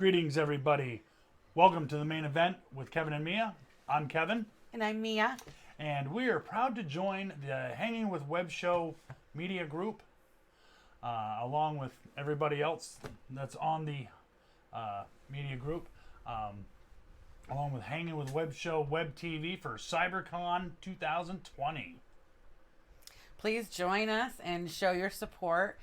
Greetings, everybody. Welcome to the main event with Kevin and Mia. I'm Kevin. And I'm Mia. And we are proud to join the Hangin with Web Show media group, along with everybody else that's on the media group, along with Hangin with Web Show WebTV for CyberCon 2020. Please join us and show your support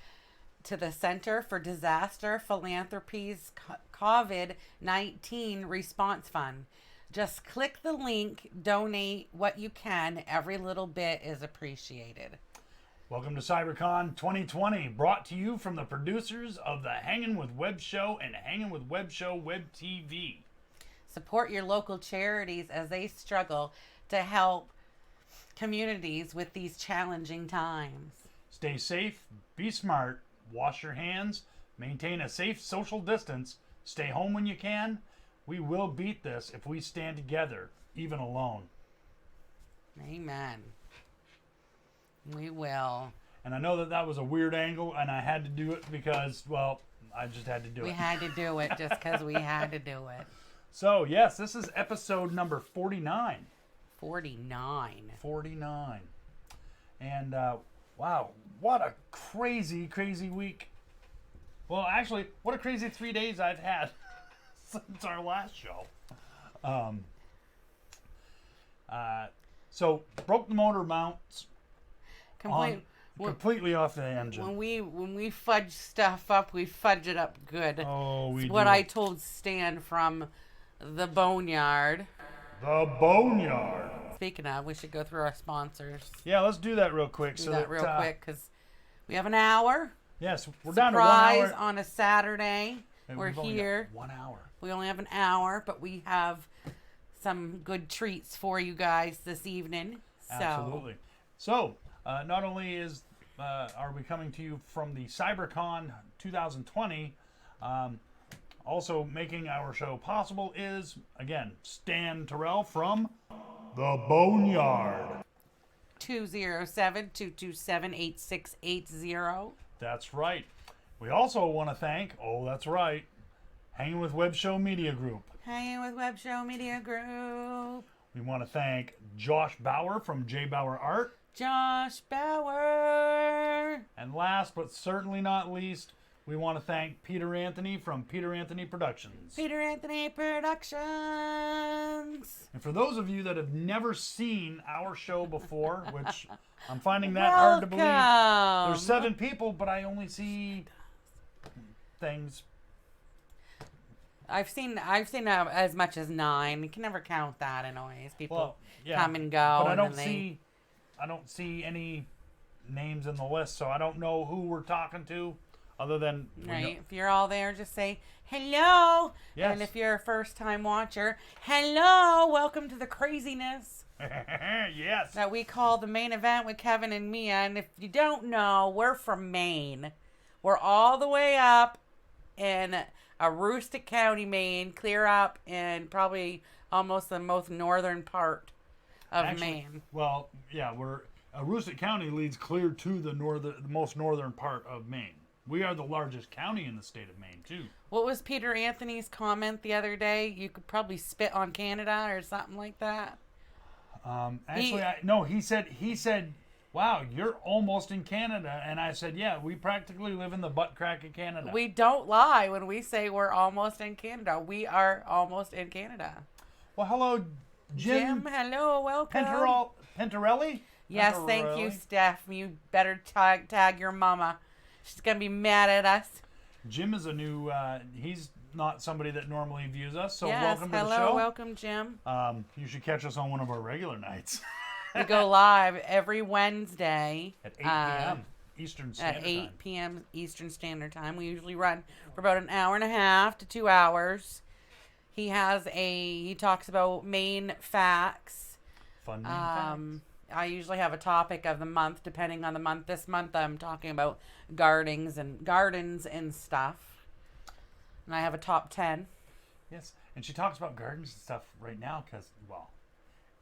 to the Center for Disaster Philanthropy's COVID-19 Response Fund. Just click the link, donate what you can. Every little bit is appreciated. Welcome to CyberCon 2020, brought to you from the producers of the Hangin with Web Show and Hangin with Web Show Web TV. Support your local charities as they struggle to help communities with these challenging times. Stay safe, be smart, wash your hands, maintain a safe social distance, stay home when you can. We will beat this if we stand together, even alone. Amen. We will. And I know that was a weird angle, and I had to do it because, well, I just had to do it. We had to do it just because we had to do it. So, yes, this is episode number 49. 49. And, wow, what a crazy, crazy week. Well, actually, what a crazy 3 days I've had since our last show. So, broke the motor mounts completely off the engine. When we fudge stuff up, we fudge it up good. Oh, we It's do. what I told Stan from the Boneyard. The Boneyard. Speaking of, we should go through our sponsors. Yeah, let's do that real quick. Do that real quick because we have an hour. Yes, we're down to 1 Surprise hour. on a Saturday. And We're we've only here. got 1 hour. We only have an hour, but we have some good treats for you guys this evening. Absolutely. So, not only are we coming to you from the CyberCon 2020, also making our show possible is, again, Stan Terrell from the Boneyard. 207-227-8680. That's right. We also want to thank, that's right, Hangin with Web Show Media Group. Hangin with Web Show Media Group. We want to thank Josh Bauer from J. Bauer Art. Josh Bauer. And last but certainly not least, we want to thank Peter Anthony from Peter Anthony Productions. Peter Anthony Productions. And for those of you that have never seen our show before, which I'm finding that hard to believe. There's 7 people, but I only see things. I've seen as much as 9. You can never count that anyways. People come and go. But I don't see any names in the list, so I don't know who we're talking to. Other than right, if you're all there, just say hello. Yes. And if you're a first-time watcher, hello, welcome to the craziness. Yes. That we call the main event with Kevin and Mia. And if you don't know, we're from Maine. We're all the way up in Aroostook County, Maine, clear up in probably almost the most northern part of Maine. Well, yeah, Aroostook County leads clear to the most northern part of Maine. We are the largest county in the state of Maine, too. What was Peter Anthony's comment the other day? You could probably spit on Canada or something like that. He said, wow, you're almost in Canada. And I said, yeah, we practically live in the butt crack of Canada. We don't lie when we say we're almost in Canada. We are almost in Canada. Well, hello, Jim. Hello, welcome. Pentarelli? Yes, thank you, Steph. You better tag your mama. She's going to be mad at us. Jim is a new, he's not somebody that normally views us, so yes, welcome to the show. Hello, welcome, Jim. You should catch us on one of our regular nights. We go live every Wednesday. At 8 p.m. Eastern Standard Time. At 8 p.m. Eastern Standard Time. We usually run for about an hour and a half to 2 hours. He talks about Maine facts. Fun Maine Facts. I usually have a topic of the month, depending on the month. This month I'm talking about gardens and stuff. And I have a top 10. Yes, and she talks about gardens and stuff right now because, well,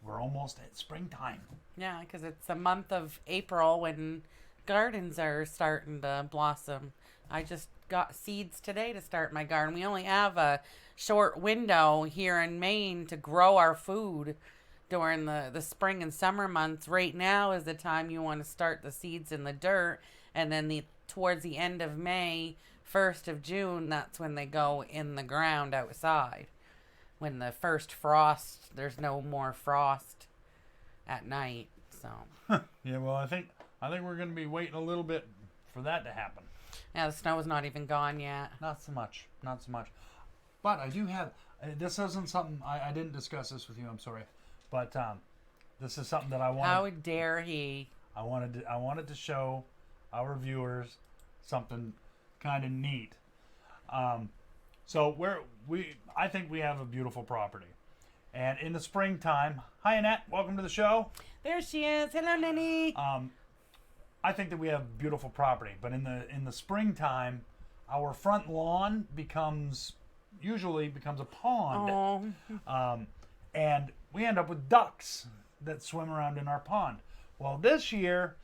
we're almost at springtime. Yeah, because it's the month of April when gardens are starting to blossom. I just got seeds today to start my garden. We only have a short window here in Maine to grow our food during the spring and summer months. Right now is the time you want to start the seeds in the dirt, and then towards the end of May, 1st of June, that's when they go in the ground outside. When the first frost, there's no more frost at night. So Yeah, well, I think we're going to be waiting a little bit for that to happen. yeah, the snow is not even gone yet. Not so much. But I do have. This isn't something I didn't discuss this with you. I'm sorry, but this is something that I wanted. How dare he? I wanted to show our viewers something kind of neat. So I think we have a beautiful property, and in the springtime. Hi, Annette. Welcome to the show. There she is. Hello, Nanny. I think that we have beautiful property, but in the springtime, our front lawn usually becomes a pond, and we end up with ducks that swim around in our pond. Well, this year,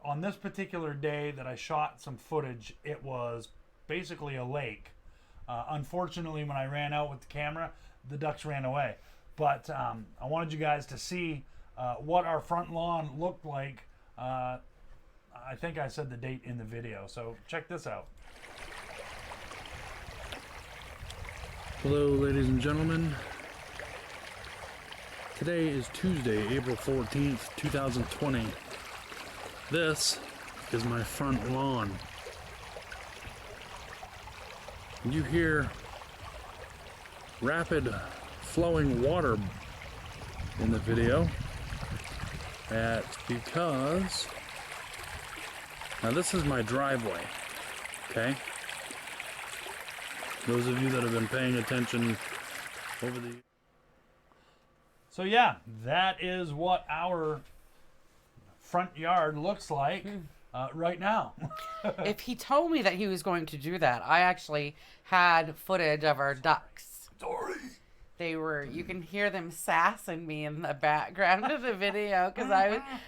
on this particular day that I shot some footage, it was basically a lake. Unfortunately, when I ran out with the camera, the ducks ran away. But I wanted you guys to see what our front lawn looked like. I think I said the date in the video, so check this out. Hello, ladies and gentlemen. Today is Tuesday, April 14th, 2020. This is my front lawn. You hear rapid flowing water in the video. That's because now this is my driveway, okay? Those of you that have been paying attention over the... So yeah, that is what our front yard looks like right now. If he told me that he was going to do that, I actually had footage of our ducks. Sorry. You can hear them sassing me in the background of the video because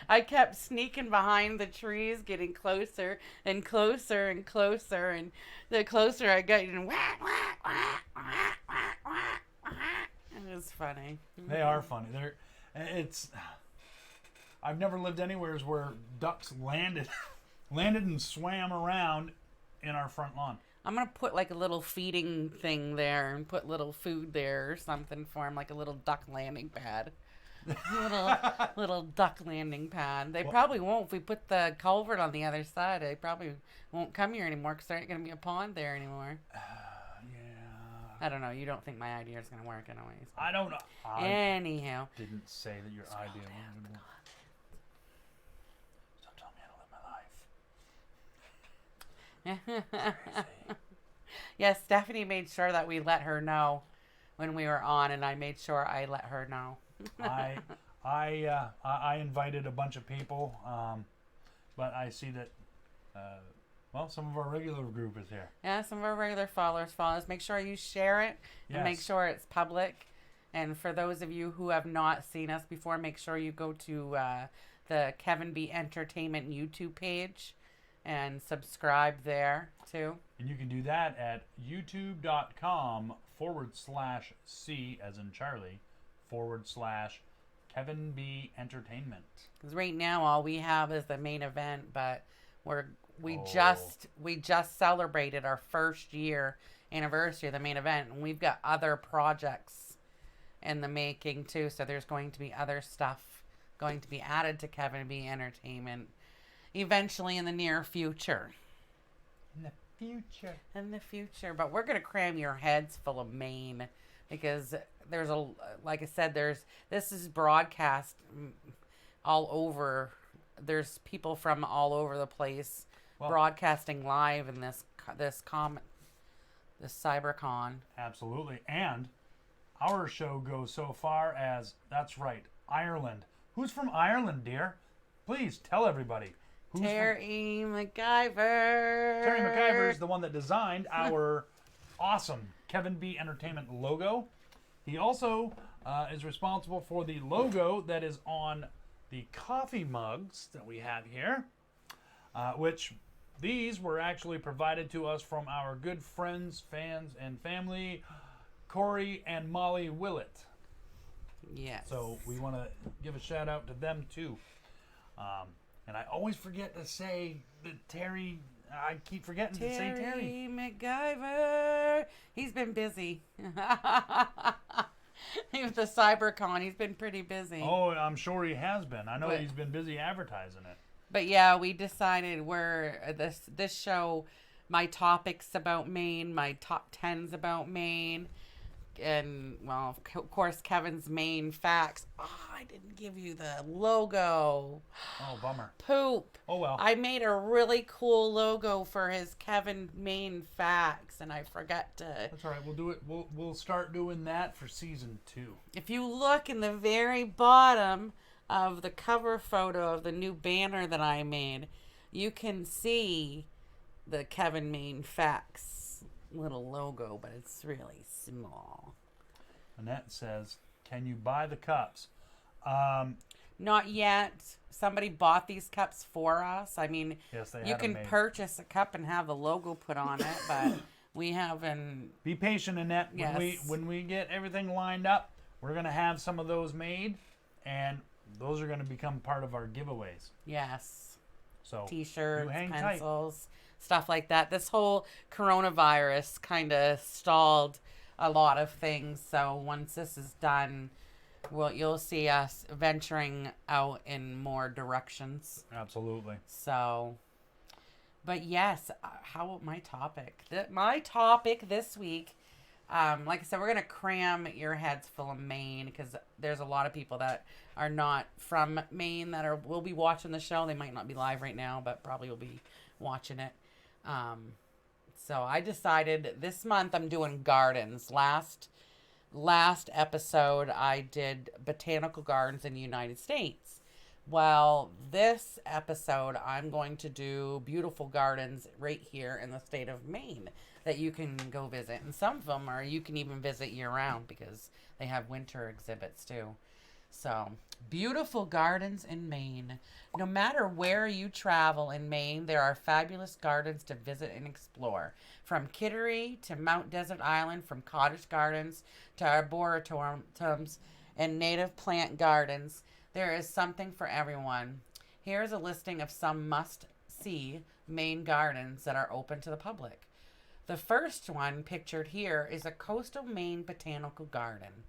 I kept sneaking behind the trees, getting closer and closer and closer, and the closer I got, whack, whack, whack, whack, whack, whack, whack. It was funny. They are funny. I've never lived anywhere where ducks landed and swam around in our front lawn. I'm going to put like a little feeding thing there and put little food there or something for him, like a little duck landing pad. little duck landing pad. They probably won't if we put the culvert on the other side. They probably won't come here anymore because there ain't going to be a pond there anymore. Yeah. I don't know. You don't think my idea is going to work anyways. I don't know. Anyhow. Didn't say that your idea wasn't going to work. Don't tell me how to live my life. Yes, Stephanie made sure that we let her know when we were on, and I made sure I let her know. I invited a bunch of people, but I see that some of our regular group is here. Yeah, some of our regular followers follow us. Make sure you share it and make sure it's public. And for those of you who have not seen us before, make sure you go to the Kevin B Entertainment YouTube page and subscribe there too. And you can do that at youtube.com/C as in Charlie /Kevin B Entertainment. Because right now all we have is the main event, but we just celebrated our first year anniversary of the main event, and we've got other projects in the making too. So there's going to be other stuff going to be added to Kevin B Entertainment eventually in the near future. In the future. But we're going to cram your heads full of Maine because there's like I said, this is broadcast all over. There's people from all over the place broadcasting live in this CyberCon. Absolutely. And our show goes so far as, that's right, Ireland. Who's from Ireland, dear? Please tell everybody. Terry MacGyver. Terry MacGyver is the one that designed our awesome Kevin B Entertainment logo. He also is responsible for the logo that is on the coffee mugs that we have here, which these were actually provided to us from our good friends, fans, and family, Corey and Molly Willett. Yes. So we want to give a shout out to them too. And I always forget to say that Terry. I keep forgetting to say Terry. MacGyver. He's been busy. With the CyberCon, he's been pretty busy. Oh, I'm sure he has been. I know he's been busy advertising it. But yeah, we decided this show, my topics about Maine, my top 10s about Maine, and well, of course, Kevin's Maine Facts. Oh, I didn't give you the logo. Oh, bummer. Poop. Oh well. I made a really cool logo for his Kevin Maine Facts, and I forgot to. That's all right. We'll do it. We'll start doing that for season 2. If you look in the very bottom of the cover photo of the new banner that I made, you can see the Kevin Maine Facts little logo, but it's really small. Annette says, "Can you buy the cups?" Not yet. Somebody bought these cups for us. I mean, Yes, they you had 'em can made. purchase a cup and have the logo put on it, but we haven't. Be patient, Annette. Yes. When we get everything lined up, we're gonna have some of those made, and those are gonna become part of our giveaways. Yes. So T-shirts, you hang tight. pencils, stuff like that. This whole coronavirus kind of stalled a lot of things. So once this is done, you'll see us venturing out in more directions. Absolutely. So, but yes, how about my topic? My topic this week, like I said, we're going to cram your heads full of Maine because there's a lot of people that are not from Maine that will be watching the show. They might not be live right now, but probably will be watching it. So I decided this month I'm doing gardens. Last episode I did botanical gardens in the United States. Well, this episode I'm going to do beautiful gardens right here in the state of Maine that you can go visit. And some of them you can even visit year round because they have winter exhibits too. So, beautiful gardens in Maine. No matter where you travel in Maine, there are fabulous gardens to visit and explore. From Kittery to Mount Desert Island, from cottage gardens to arboretums and native plant gardens, there is something for everyone. Here's a listing of some must-see Maine gardens that are open to the public. The first one pictured here is a Coastal Maine Botanical Garden.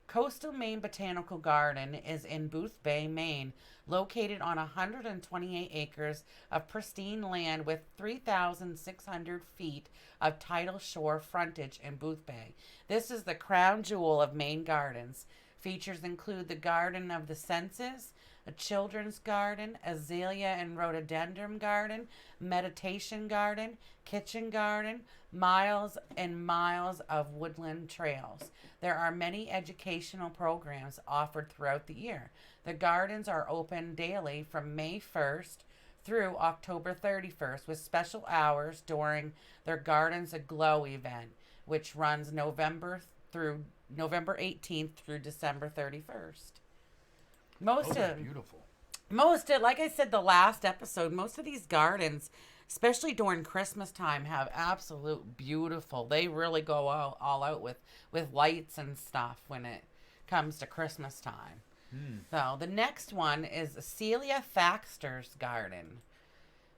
Coastal Maine Botanical Garden is in Booth Bay, Maine, located on 128 acres of pristine land with 3,600 feet of tidal shore frontage in Booth Bay. This is the crown jewel of Maine gardens. Features include the Garden of the Senses, a children's garden, azalea and rhododendron garden, meditation garden, kitchen garden, miles and miles of woodland trails. There are many educational programs offered throughout the year. The gardens are open daily from May 1st through October 31st with special hours during their Gardens Aglow event, which runs November 18th through December 31st. Beautiful. Like I said the last episode, most of these gardens, especially during Christmas time, have absolute beautiful. They really go all out with lights and stuff when it comes to Christmas time. So the next one is Celia Thaxter's garden.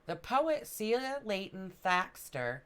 The poet Celia Layton Thaxter,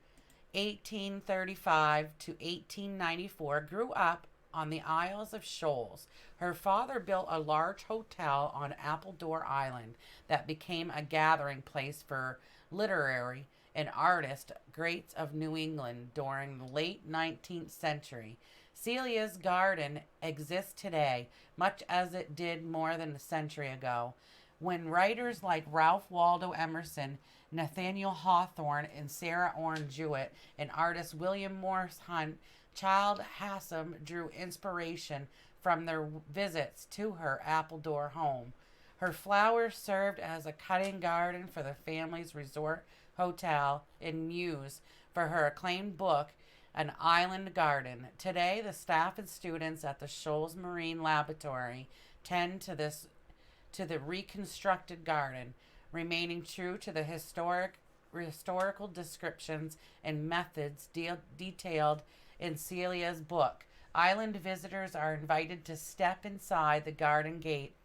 1835 to 1894, grew up on the Isles of Shoals. Her father built a large hotel on Appledore Island that became a gathering place for literary and artist greats of New England during the late 19th century. Celia's garden exists today, much as it did more than a century ago, when writers like Ralph Waldo Emerson, Nathaniel Hawthorne, and Sarah Orne Jewett, and artists William Morris Hunt, Child Hassam drew inspiration from their visits to her Appledore home. Her flowers served as a cutting garden for the family's resort hotel and muse for her acclaimed book, An Island Garden. Today, the staff and students at the Shoals Marine Laboratory tend to the reconstructed garden, remaining true to the historic historical descriptions and methods detailed in Celia's book. Island visitors are invited to step inside the garden gate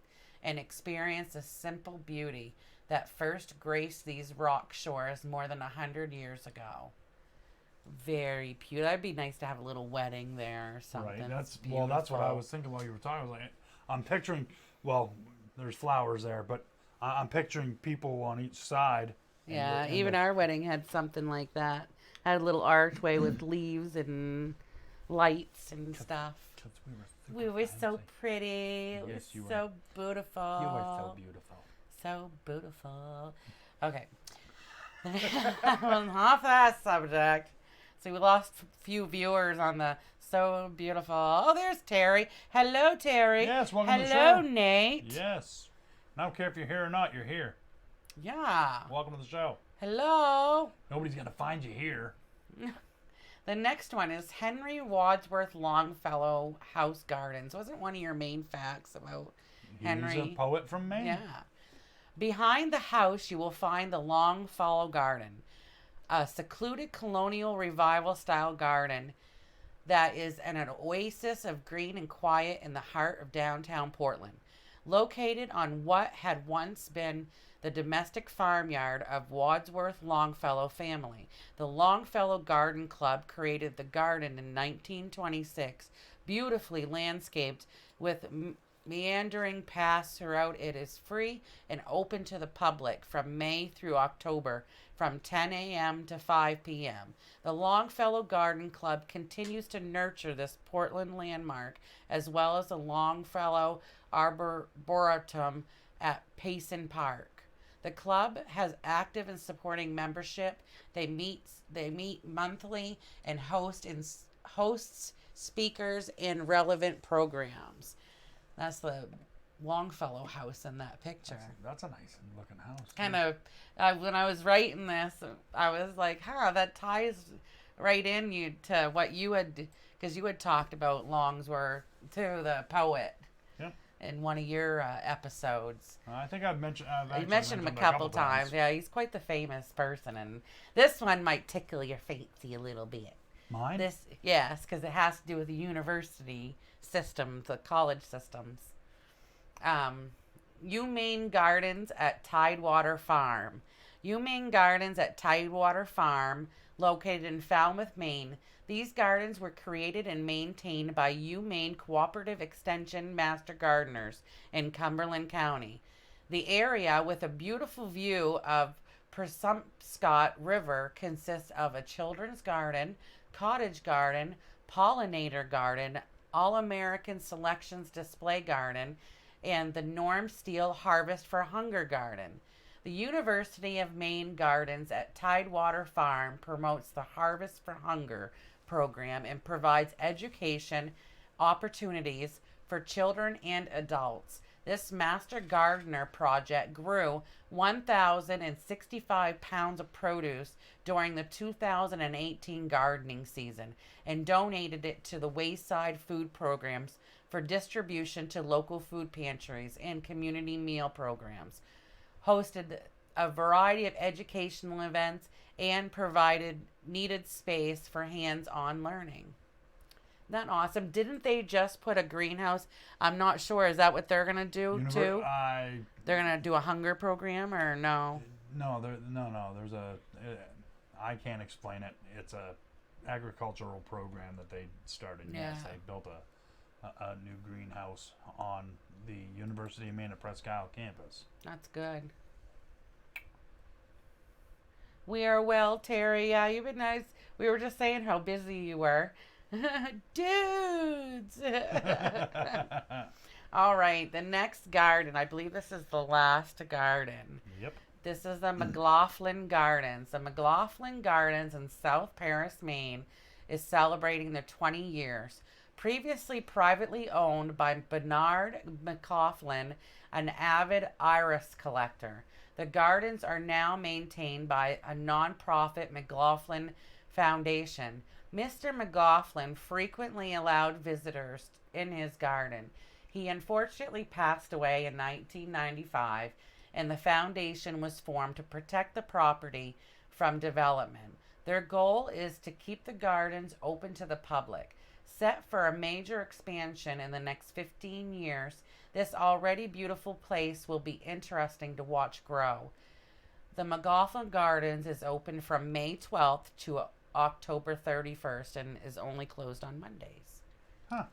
and experience the simple beauty that first graced these rock shores more than 100 years ago. Very cute. That'd be nice to have a little wedding there or something. Right. That's what I was thinking while you were talking. I was like, I'm picturing. Well, there's flowers there, but I'm picturing people on each side. Yeah, even our wedding had something like that. Had a little archway with leaves and lights and stuff. We were so pretty. It was so beautiful. You were so beautiful. So beautiful. Okay. Off that subject. So we lost a few viewers on the so beautiful. Oh, there's Terry. Hello, Terry. Yes, welcome to the show. Hello, Nate. Yes. I don't care if you're here or not, you're here. Yeah. Welcome to the show. Hello. Nobody's going to find you here. The next one is Henry Wadsworth Longfellow House Gardens. Wasn't one of your main facts about Henry? He's a poet from Maine. Yeah. Behind the house, you will find the Longfellow Garden, a secluded colonial revival-style garden that is an oasis of green and quiet in the heart of downtown Portland. Located on what had once been the domestic farmyard of Wadsworth Longfellow family, the Longfellow Garden Club created the garden in 1926, beautifully landscaped with meandering paths throughout. It is free and open to the public from May through October from 10 a.m. to 5 p.m. The Longfellow Garden Club continues to nurture this Portland landmark as well as the Longfellow Arboretum at Payson Park. The club has active and supporting membership. They meet monthly and hosts speakers and relevant programs. That's the Longfellow house in that picture. That's a nice looking house. Kind of, when I was writing this, I was like, that ties right in you to what you had, because you had talked about Longsworth, too, the poet. Yep. In one of your episodes. I think I've mentioned. You mentioned him a couple times. Yeah, he's quite the famous person, and this one might tickle your fancy a little bit. Mine? Yes, because it has to do with the university systems, the college systems. UMaine Gardens at Tidewater Farm. UMaine Gardens at Tidewater Farm, located in Falmouth, Maine. These gardens were created and maintained by UMaine Cooperative Extension Master Gardeners in Cumberland County. The area, with a beautiful view of Penobscot River, consists of a children's garden, cottage garden, pollinator garden, All-American Selections display garden, and the Norm Steele Harvest for Hunger garden. The University of Maine Gardens at Tidewater Farm promotes the Harvest for Hunger program and provides education opportunities for children and adults. This Master Gardener project grew 1,065 pounds of produce during the 2018 gardening season and donated it to the Wayside Food Programs for distribution to local food pantries and community meal programs, hosted a variety of educational events, and provided needed space for hands-on learning. Isn't that awesome? Didn't they just put a greenhouse? I'm not sure. Is that what they're going to do too? They're going to do a hunger program or no? No. There's I can't explain it. It's a agricultural program that they started. Yeah. Yes, they built a new greenhouse on the University of Maine at Presque Isle campus. That's good. We are well, Terry. Yeah, you've been nice. We were just saying how busy you were. Dudes! All right, the next garden. I believe this is the last garden. Yep. This is the McLaughlin Gardens. The McLaughlin Gardens in South Paris, Maine, is celebrating their 20 years. Previously privately owned by Bernard McLaughlin, an avid iris collector. The gardens are now maintained by a nonprofit McLaughlin Foundation. Mr. McLaughlin frequently allowed visitors in his garden. He unfortunately passed away in 1995, and the foundation was formed to protect the property from development. Their goal is to keep the gardens open to the public. Set for a major expansion in the next 15 years, this already beautiful place will be interesting to watch grow. The McGoffin Gardens is open from May 12th to October 31st and is only closed on Mondays. Huh.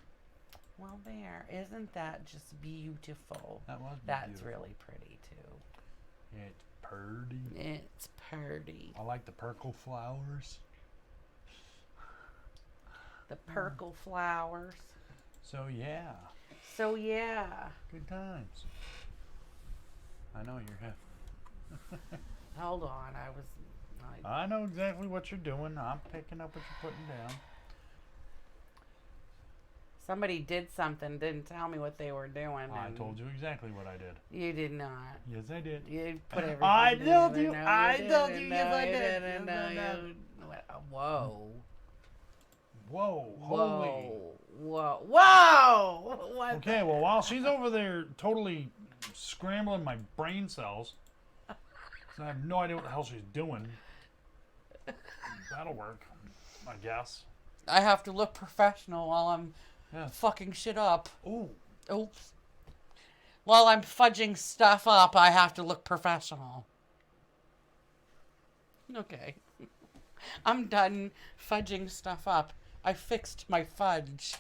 Well, there. Isn't that just beautiful? That was That's beautiful. really pretty, too. It's purty. It's pretty. I like the purple flowers. The purple flowers. So yeah, So, yeah. good times. I know you're having. Hold on. I know exactly what you're doing. I'm picking up what you're putting down. Somebody did something, didn't tell me what they were doing. I and told you exactly what I did. You did not. Yes, I did. You put everything I in told there. you. No, I you told didn't. you. No, Yes, I you did. didn't. Yes, No, I did. you- Whoa. Whoa, holy. Whoa. Whoa. What Okay, well, while she's over there totally scrambling my brain cells, 'cause I have no idea what the hell she's doing. That'll work, I guess. I have to look professional while I'm Yeah. fucking shit up. Ooh. Oops. While I'm fudging stuff up, I have to look professional. Okay. I'm done fudging stuff up. I fixed my fudge.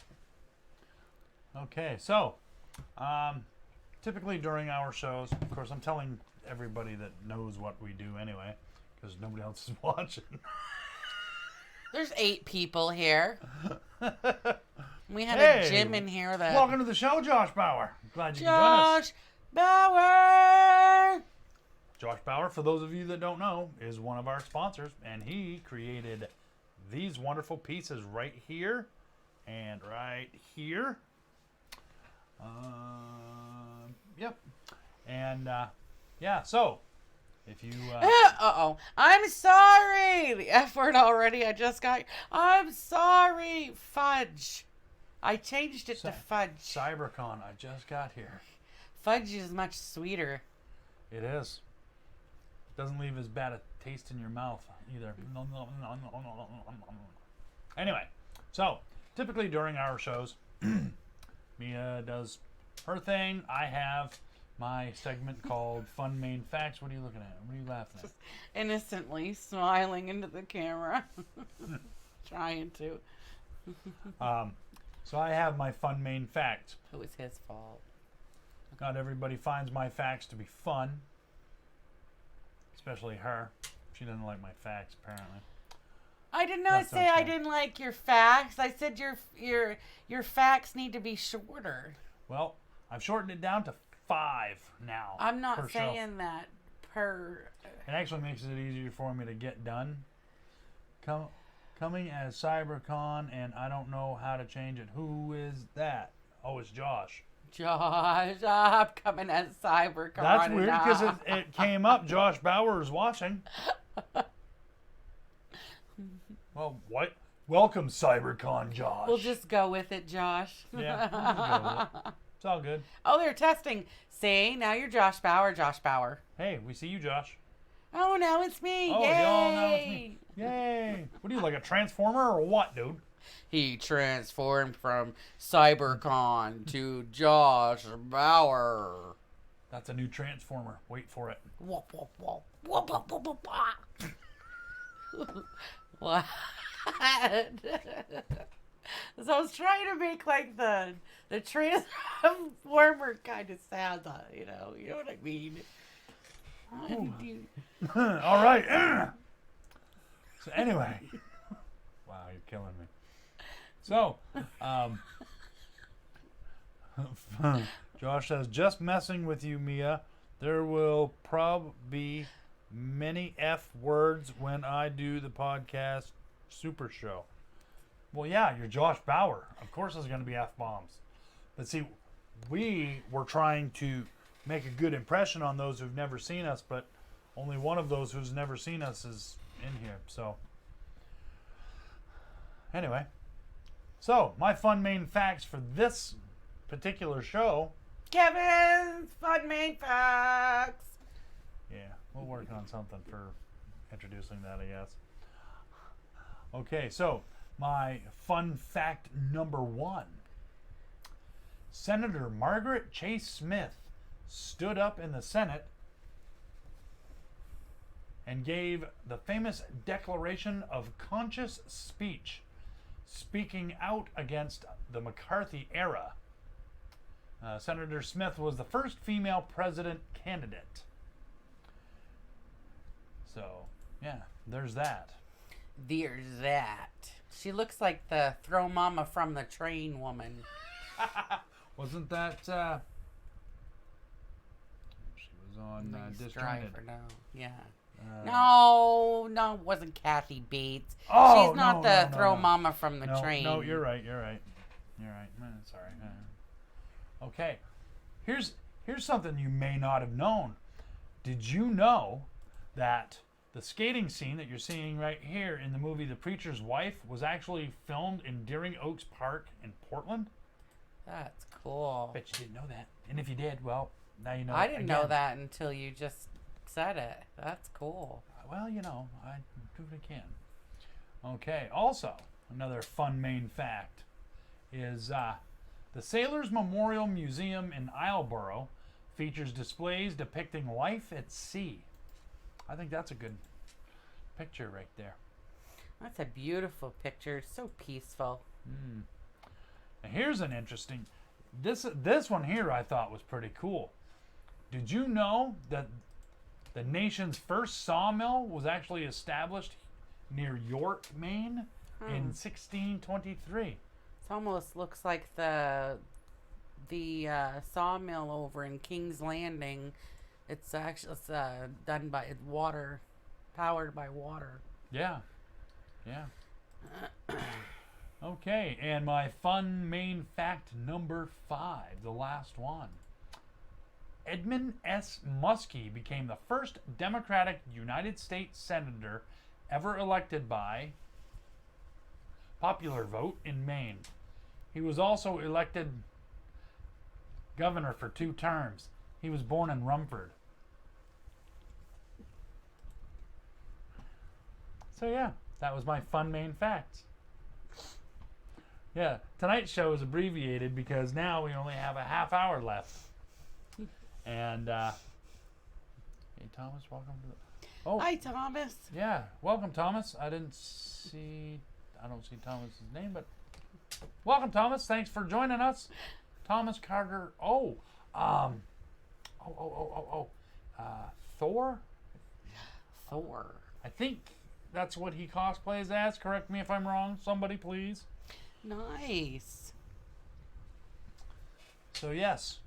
Okay, so, typically during our shows, of course, I'm telling everybody that knows what we do anyway, because nobody else is watching. There's 8 people here. We had Hey, a gym in here that... Welcome to the show, Josh Bauer. Glad you can join us. Josh Bauer! Josh Bauer, for those of you that don't know, is one of our sponsors, and he created these wonderful pieces right here and right here. Yep. And, yeah, so, if you... Uh-oh. I'm sorry! The F word already. I just got... I'm sorry! Fudge. I changed it to fudge. CyberCon, I just got here. Fudge is much sweeter. It is. Doesn't leave as bad a taste in your mouth either. Anyway, so typically during our shows, Mia does her thing. I have my segment called Fun Maine Facts. What are you looking at? What are you laughing at? Innocently smiling into the camera. Trying to. So I have my Fun Maine Facts. It was his fault. Not everybody finds my facts to be fun. Especially her. She doesn't like my facts, apparently. I did not That's say I okay. didn't like your facts. I said your facts need to be shorter. Well, I've shortened it down to 5 now. I'm not per show. saying that per. It actually makes it easier for me to get done. Coming as CyberCon, and I don't know how to change it. Who is that? Oh, it's Josh. Josh, I'm coming as CyberCon. That's weird because now. it came up. Josh Bauer is watching. Well, what? Welcome, CyberCon, Josh. We'll just go with it, Josh. Yeah, we'll just go with it. It's all good. Oh, they're testing. See, now you're Josh Bauer, Josh Bauer. Hey, we see you, Josh. Oh, now it's me. Oh, Yay. y'all know it's me. Yay. What are you, like a transformer or what, dude? He transformed from CyberCon to Josh Bauer. That's a new transformer. Wait for it. Whoop, whoop, whoop. Whoop, whoop, whoop, whoop, whoop. What? So I was trying to make like the transformer kind of sound, you know what I mean. All right. So anyway. Wow, you're killing me. So, Josh says, just messing with you, Mia. There will probably be many F words when I do the podcast super show. Well, yeah, you're Josh Bauer. Of course there's going to be F-bombs. But see, we were trying to make a good impression on those who've never seen us, but only one of those who's never seen us is in here. So, anyway. So, my Fun Maine Facts for this particular show. Kevin's Fun Maine Facts. Yeah, we'll work on something for introducing that, I guess. Okay, so my fun fact number 1. Senator Margaret Chase Smith stood up in the Senate and gave the famous Declaration of Conscious Speech, speaking out against the McCarthy era. Senator Smith was the first female president candidate. So, yeah, there's that. There's that. She looks like the throw mama from the train woman. Wasn't that, she was on Disjointed. Driver, no. Yeah. No, it wasn't Kathy Bates. Oh, she's not the throw mama from the train. No, you're right. Sorry. Okay. Here's something you may not have known. Did you know that the skating scene that you're seeing right here in the movie The Preacher's Wife was actually filmed in Deering Oaks Park in Portland? That's cool. Bet you didn't know that. And if you did, well, now you know. I didn't know that until you just said it. That's cool. Well, you know, I do what I can. Okay, also, another fun Maine fact is the Sailors Memorial Museum in Islesboro features displays depicting life at sea. I think that's a good picture right there. That's a beautiful picture. So peaceful. And here's an interesting, this one here I thought was pretty cool. Did you know that the nation's first sawmill was actually established near York, Maine in 1623? It almost looks like the sawmill over in King's Landing. It's actually done by water, powered by water. Yeah. Okay, and my fun Maine fact number 5, the last one. Edmund S. Muskie became the first Democratic United States Senator ever elected by popular vote in Maine. He was also elected governor for 2 terms. He was born in Rumford. So yeah, that was my fun Maine facts. Yeah, tonight's show is abbreviated because now we only have a half hour left. And hey Thomas, welcome to the Hi Thomas. Yeah, welcome Thomas. I don't see Thomas's name, but welcome Thomas. Thanks for joining us. Thomas Carter. Thor? Thor. I think that's what he cosplays as. Correct me if I'm wrong. Somebody please. Nice. So yes,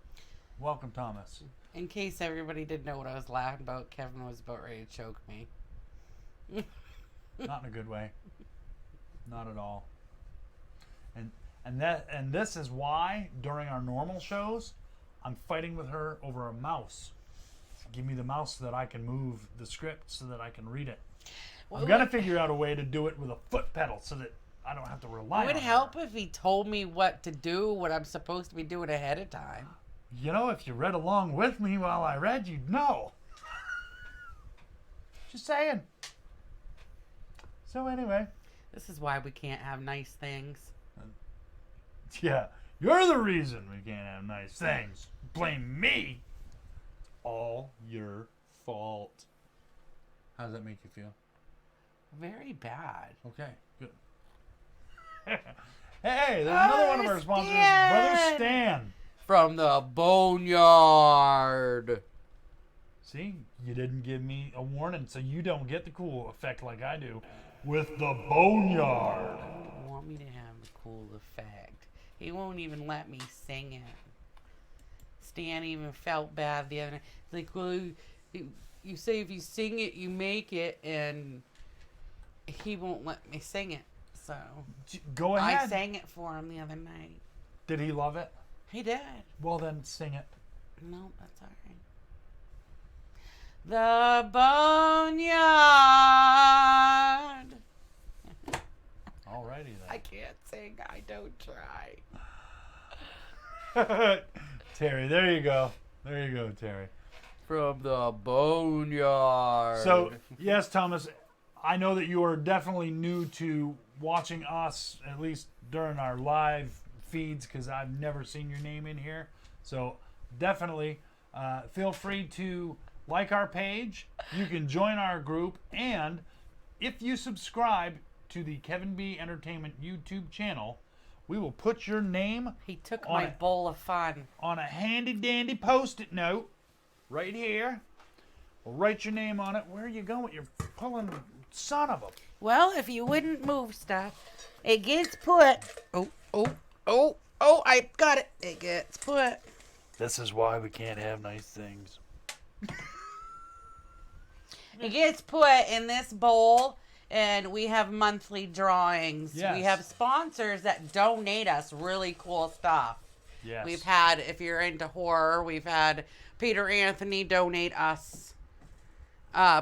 welcome Thomas. In case everybody didn't know what I was laughing about, Kevin was about ready to choke me. Not in a good way. Not at all. And this is why during our normal shows, I'm fighting with her over a mouse. Give me the mouse so that I can move the script so that I can read it. I'm gonna figure out a way to do it with a foot pedal so that I don't have to rely on it. It would help if he told me what to do, what I'm supposed to be doing ahead of time. You know, if you read along with me while I read, you'd know. Just saying. So anyway. This is why we can't have nice things. Yeah, you're the reason we can't have nice things. Blame me. It's all your fault. How does that make you feel? Very bad. Okay, good. Hey, there's another one of our sponsors, Brother Stan. From the Boneyard. See, you didn't give me a warning, so you don't get the cool effect like I do with the Boneyard. You want me to have the cool effect. He won't even let me sing it. Stan even felt bad the other night. He's like, well, you say if you sing it, you make it, and he won't let me sing it. So go ahead. I sang it for him the other night. Did he love it? He did. Well, then sing it. No, that's all right. The Boneyard. Alrighty then. I can't sing. I don't try. Terry, there you go. There you go, Terry. from the boneyard. So, yes, Thomas, I know that you are definitely new to watching us, at least during our live feeds, because I've never seen your name in here. So, definitely feel free to like our page. You can join our group. And if you subscribe to the Kevin B Entertainment YouTube channel, we will put your name He took on my it. bowl of fun. On a handy dandy post-it note right here. We'll write your name on it. Where are you going? You're pulling, son of a... Well, if you wouldn't move stuff, it gets put. Oh, I got it. It gets put. This is why we can't have nice things. It gets put in this bowl, and we have monthly drawings. Yes. We have sponsors that donate us really cool stuff. Yes. We've had, if you're into horror, we've had Peter Anthony donate us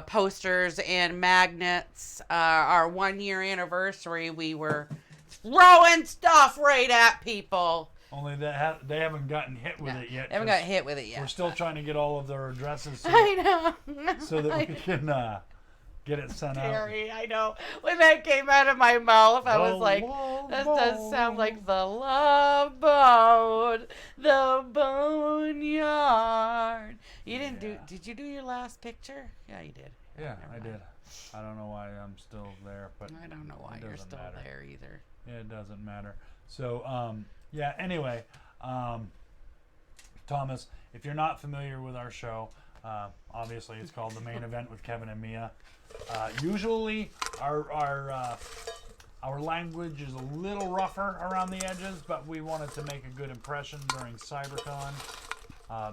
posters and magnets. Our 1 year anniversary, we were throwing stuff right at people. Only they haven't gotten hit with it yet. They haven't got hit with it yet. We're still trying to get all of their addresses I know. so that we can get it sent out. Terry, I know. When that came out of my mouth, I was The like, Love that does sound Boat. like the Love Boat, the Boneyard. You didn't do, did you do your last picture? Yeah, you did. Yeah, Never I mind. did. I don't know why I'm still there, but I don't know why it you're doesn't still matter. there either. Yeah, it doesn't matter. So, yeah, anyway, Thomas, if you're not familiar with our show, obviously it's called The Main Event with Kevin and Mia. Usually our language is a little rougher around the edges, but we wanted to make a good impression during CyberCon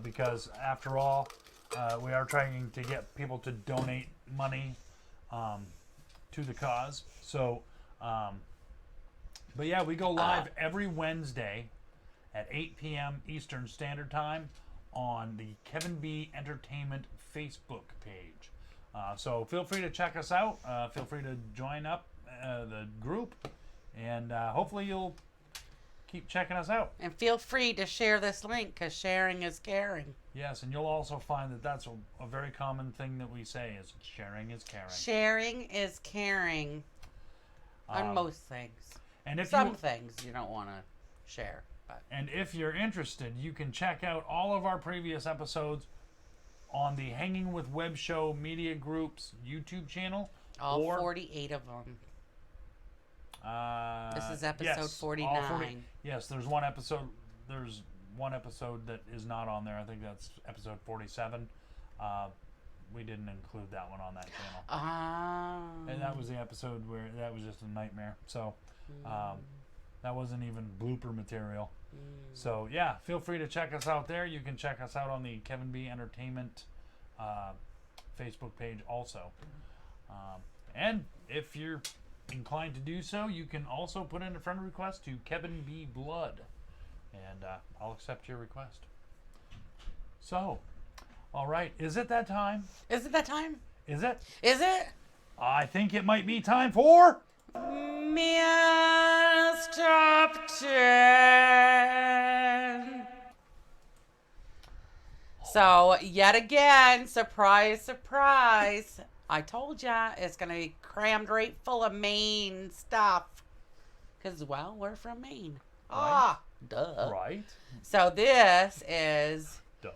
because, after all, we are trying to get people to donate money to the cause. So, but yeah, we go live every Wednesday at 8 p.m. Eastern Standard Time on the Kevin B Entertainment Facebook page. So feel free to check us out. Feel free to join up the group, and hopefully you'll keep checking us out. And feel free to share this link because sharing is caring. Yes, and you'll also find that that's a very common thing that we say is sharing is caring. Sharing is caring on most things. And if Some you, things you don't want to share. But and if you're interested, you can check out all of our previous episodes on the Hanging with Web Show Media Group's YouTube channel. all or, 48 of them. This is episode yes, all 49. Yes, there's one episode. There's one episode that is not on there. I think that's episode 47. We didn't include that one on that channel. And that was the episode where that was just a nightmare. So that wasn't even blooper material. So yeah, feel free to check us out there. You can check us out on the Kevin B Entertainment Facebook page also. And if you're inclined to do so, you can also put in a friend request to Kevin B Blood, and I'll accept your request. So, all right, is it that time? Is it that time? Is it? Is it? I think it might be time for Mia's Top 10. So, yet again, surprise, surprise. I told ya it's going to be crammed right full of Maine stuff. Because, well, we're from Maine. Right. Duh. right. So, this is Duh.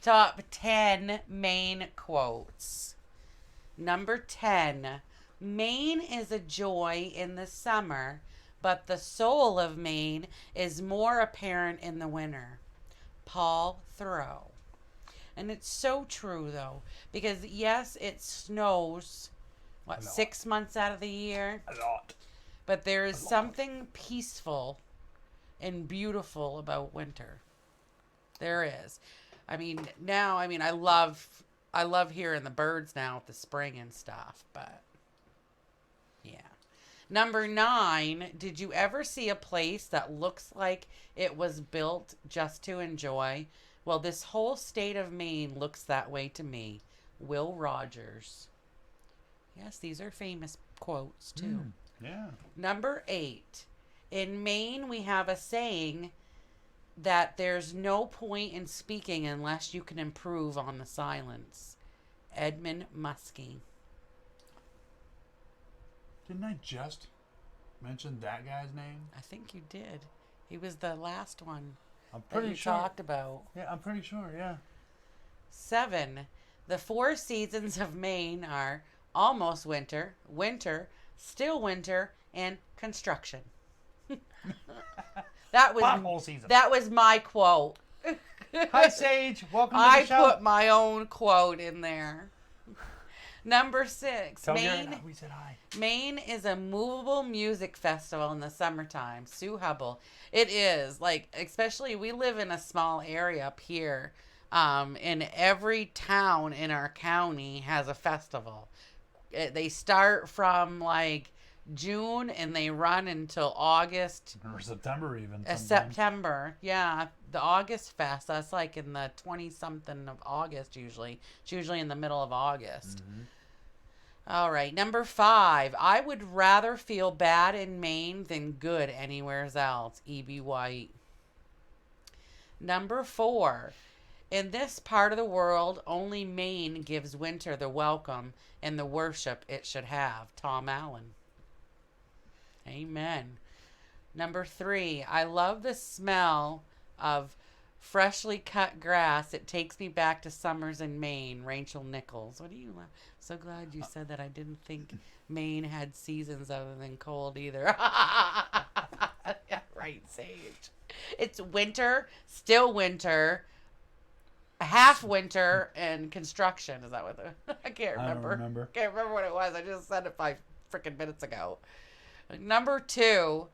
Top 10 Maine quotes. Number 10. Maine is a joy in the summer, but the soul of Maine is more apparent in the winter. Paul Thoreau. And it's so true, though, because yes, it snows, A lot. 6 months out of the year? A lot. But there is something peaceful and beautiful about winter. There is. I love hearing the birds now with the spring and stuff, but yeah. Number 9, did you ever see a place that looks like it was built just to enjoy? Well, this whole state of Maine looks that way to me. Will Rogers. Yes, these are famous quotes too. Yeah. Number 8. In Maine, we have a saying, that there's no point in speaking unless you can improve on the silence. Edmund Muskie. Didn't I just mention that guy's name? I think you did. He was the last one I'm that pretty you sure. talked about. Yeah, I'm pretty sure. Yeah. 7. The 4 seasons of Maine are almost winter, winter, still winter, and construction. Pothole season. That was my quote. Hi, Sage. Welcome to the I show. put my own quote in there. Number 6. Tell Gary we said hi. Maine is a movable music festival in the summertime. Sue Hubble. It is. Like, especially, we live in a small area up here. And every town in our county has a festival. They start from, like, June and they run until August. Or September even. Sometimes. September. Yeah. The August Fest. That's like in the 20-something of August usually. It's usually in the middle of August. Mm-hmm. All right, number 5. I would rather feel bad in Maine than good anywhere else. E.B. White. Number 4. In this part of the world, only Maine gives winter the welcome and the worship it should have. Tom Allen. Amen. Number 3. I love the smell of freshly cut grass. It takes me back to summers in Maine. Rachel Nichols. What do you laugh? So glad you said that. I didn't think Maine had seasons other than cold either. Yeah, right, Sage. It's winter, still winter, half winter, and construction. Is that what I can't remember. I don't remember. Can't remember what it was. I just said it 5 freaking minutes ago. Number 2.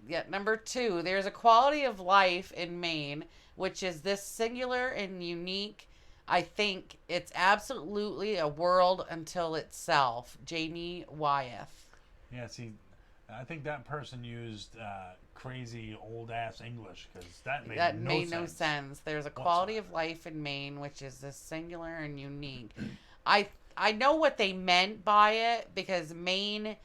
Yeah, number 2. There's a quality of life in Maine, which is this singular and unique. I think it's absolutely a world until itself. Jamie Wyeth. Yeah, see, I think that person used crazy old-ass English because that made no sense. There's a quality of life in Maine, which is this singular and unique. I know what they meant by it because Maine,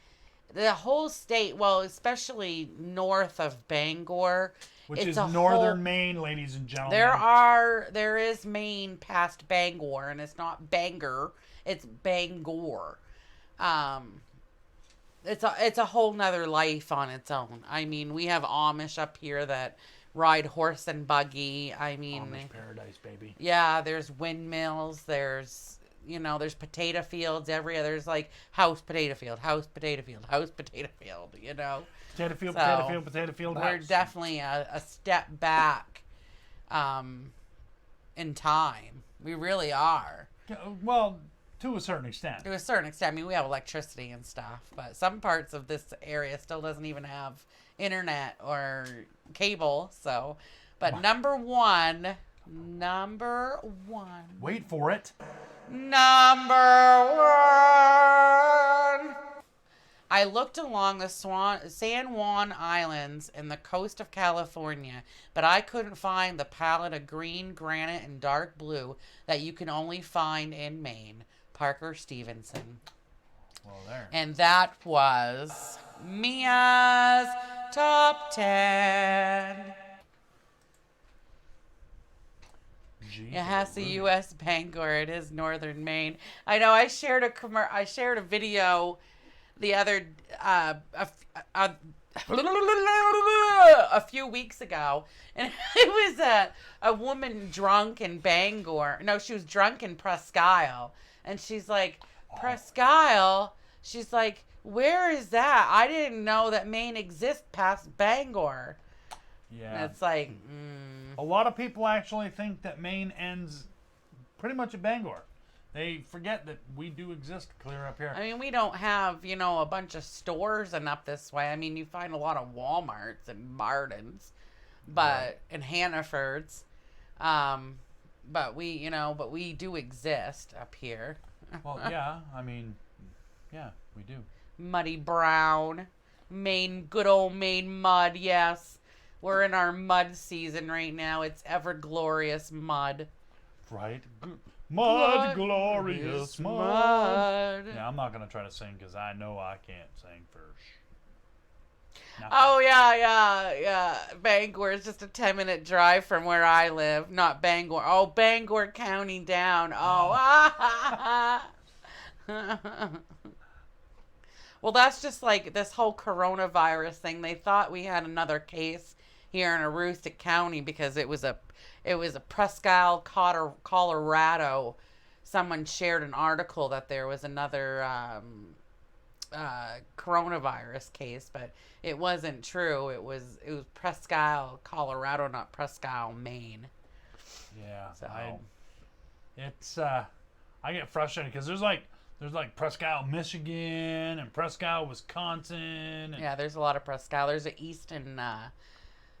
the whole state, well, especially north of Bangor, which is northern Maine, ladies and gentlemen. There is Maine past Bangor, and it's not Bangor, it's Bangor. It's a whole nother life on its own. I mean, we have Amish up here that ride horse and buggy. I mean, Amish paradise, baby. Yeah, there's windmills. There's potato fields everywhere. There's like house potato field, house potato field, house potato field. Potato field, So, potato field, potato field. We're house. definitely a step back, in time. We really are. Well, to a certain extent. To a certain extent. I mean, we have electricity and stuff, but some parts of this area still doesn't even have internet or cable. So, but number one. Wait for it. Number 1. I looked along the San Juan Islands and the coast of California, but I couldn't find the palette of green, granite, and dark blue that you can only find in Maine. Parker Stevenson. Well, there. And that was Mia's Top 10. Jeez, It has the U.S. Bangor. It is northern Maine. I know. I shared a video the other a few weeks ago, and it was a woman drunk in Bangor. No, she was drunk in Presque Isle, and she's like, Presque Isle. She's like, where is that? I didn't know that Maine exists past Bangor. Yeah. And it's like, A lot of people actually think that Maine ends pretty much at Bangor. They forget that we do exist clear up here. I mean, we don't have, a bunch of stores and up this way. I mean, you find a lot of Walmarts and Martins, and Hannafords. But we do exist up here. Well, yeah, I mean, yeah, we do. Muddy Brown, Maine, good old Maine mud, yes. We're in our mud season right now. It's ever glorious mud. Right? Mud, glorious mud. mud. Yeah, I'm not going to try to sing because I know I can't sing for Not Oh, yeah. Bangor is just a 10-minute drive from where I live. Not Bangor. Oh, Bangor County down. Oh. Well, that's just like this whole coronavirus thing. They thought we had another case here in Aroostook County because it was a Presque Isle, Colorado. Someone shared an article that there was another coronavirus case, but it wasn't true. It was Presque Isle, Colorado, not Presque Isle, Maine. Yeah. So. I get frustrated because there's like Presque Isle, Michigan, and Presque Isle, Wisconsin. Yeah, there's a lot of Presque Isle. There's an Easton.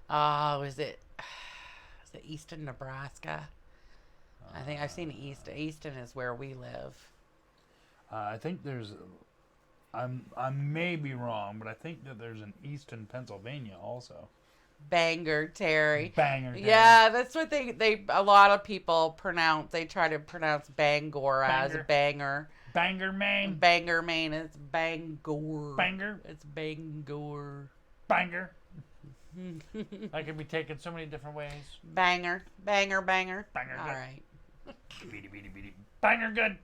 Is it Easton, Nebraska? I think I've seen Easton. Easton is where we live. I think there's. I may be wrong, but I think that there's an Easton, Pennsylvania also. Bangor, Terry. Bangor. Yeah, that's what they a lot of people pronounce. They try to pronounce Bangor as Banger. Bangor, Maine. Bangor, Maine. It's Bangor. Banger. It's Bangor. Banger. I could be taken so many different ways. Banger. Banger. Banger All good. right. Beady. Banger good.